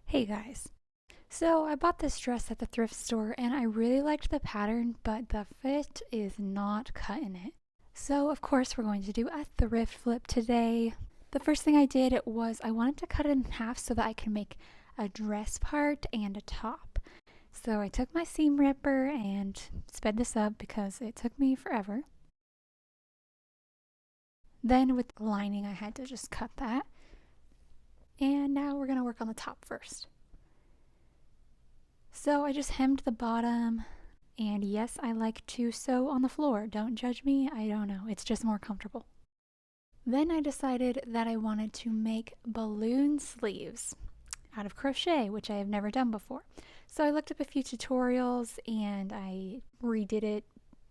Hey guys. So I bought this dress at the thrift store and I really liked the pattern, but the fit is not cutting it. So of course we're going to do a thrift flip today. The first thing I did was I wanted to cut it in half so that I can make a dress part and a top. So I took my seam ripper and sped this up because it took me forever. Then with the lining I had to just cut that. And now we're going to work on the top first. So I just hemmed the bottom, and yes, I like to sew on the floor. Don't judge me, I don't know, it's just more comfortable. Then I decided that I wanted to make balloon sleeves out of crochet, which I have never done before. So I looked up a few tutorials and I redid it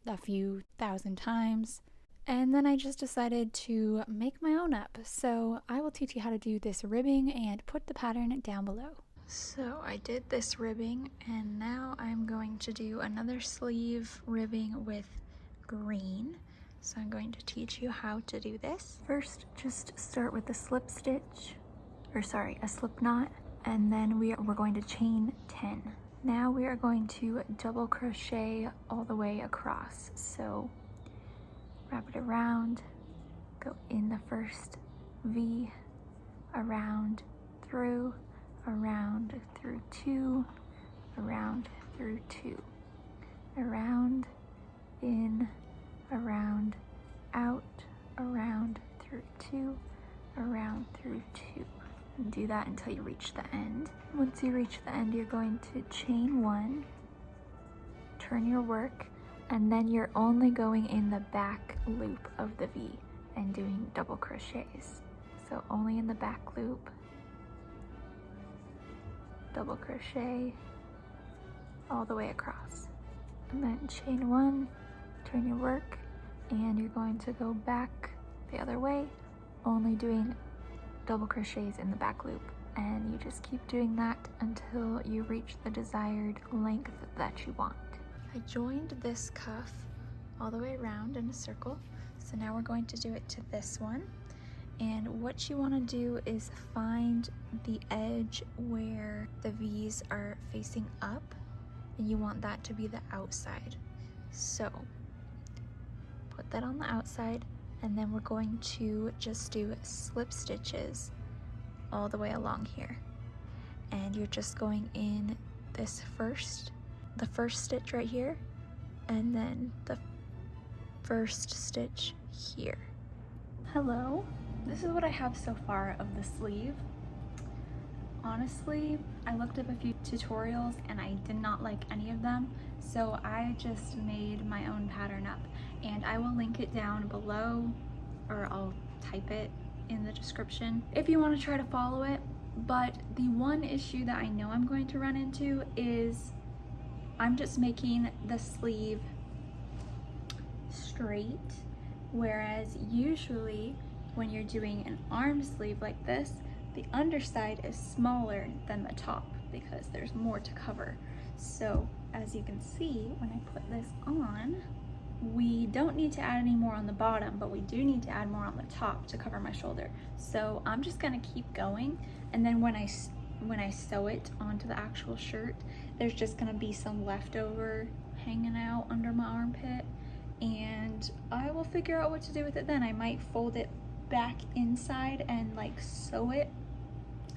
a few thousand times. And then I just decided to make my own up. So I will teach you how to do this ribbing and put the pattern down below. So I did this ribbing and now I'm going to do another sleeve ribbing with green. So I'm going to teach you how to do this. First, just start with a slip stitch, a slip knot, and then we're going to chain 10. Now we are going to double crochet all the way across. So wrap it around, go in the first V, around, through, around, through 2, around, through 2, around, in, around, out, around, through 2, around, through 2. And do that until you reach the end. Once you reach the end, you're going to chain 1, turn your work, and then you're only going in the back loop of the V and doing double crochets. So only in the back loop, double crochet all the way across. And then chain 1, turn your work, and you're going to go back the other way, only doing double crochets in the back loop. And you just keep doing that until you reach the desired length that you want. I joined this cuff all the way around in a circle, so now we're going to do it to this one. And what you want to do is find the edge where the V's are facing up, and you want that to be the outside. So put that on the outside, and then we're going to just do slip stitches all the way along here. And you're just going in this the first stitch right here, and then the first stitch here. Hello, this is what I have so far of the sleeve. Honestly, I looked up a few tutorials and I did not like any of them, so I just made my own pattern up, and I will link it down below, or I'll type it in the description if you want to try to follow it. But the one issue that I know I'm going to run into is I'm just making the sleeve straight, whereas usually when you're doing an arm sleeve like this, the underside is smaller than the top because there's more to cover. So as you can see, when I put this on, we don't need to add any more on the bottom, but we do need to add more on the top to cover my shoulder. So I'm just gonna keep going, and then when I sew it onto the actual shirt, there's just gonna be some leftover hanging out under my armpit, and I will figure out what to do with it then. I might fold it back inside and like sew it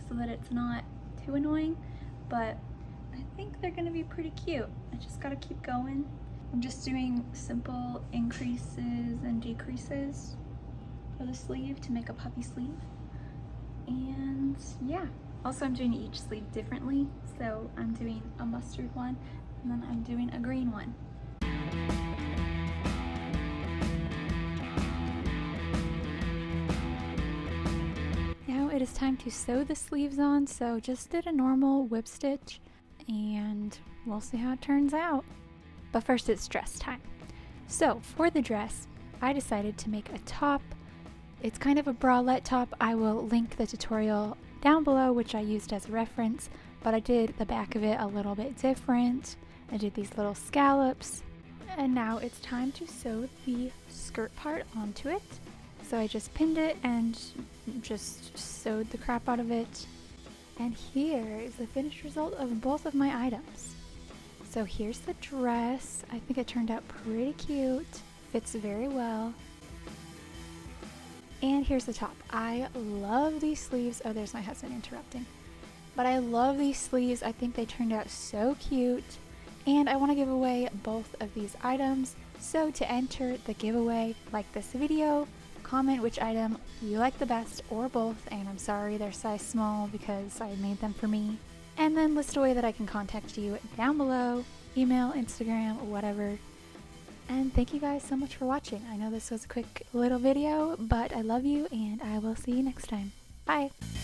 so that it's not too annoying, but I think they're gonna be pretty cute. I just gotta keep going. I'm just doing simple increases and decreases for the sleeve to make a puffy sleeve. And yeah, also I'm doing each sleeve differently. So I'm doing a mustard one, and then I'm doing a green one. Now it is time to sew the sleeves on, so just did a normal whip stitch and we'll see how it turns out. But first it's dress time. So for the dress, I decided to make a top. It's kind of a bralette top. I will link the tutorial down below, which I used as a reference, but I did the back of it a little bit different. I did these little scallops. And now it's time to sew the skirt part onto it. So I just pinned it and just sewed the crap out of it. And here is the finished result of both of my items. So here's the dress. I think it turned out pretty cute. Fits very well. And here's the top. I love these sleeves. Oh, there's my husband interrupting. But I love these sleeves. I think they turned out so cute. And I want to give away both of these items. So to enter the giveaway, like this video, comment which item you like the best or both, and I'm sorry they're size small because I made them for me. And then list a way that I can contact you down below, email, Instagram, whatever. And thank you guys so much for watching. I know this was a quick little video, but I love you and I will see you next time. Bye!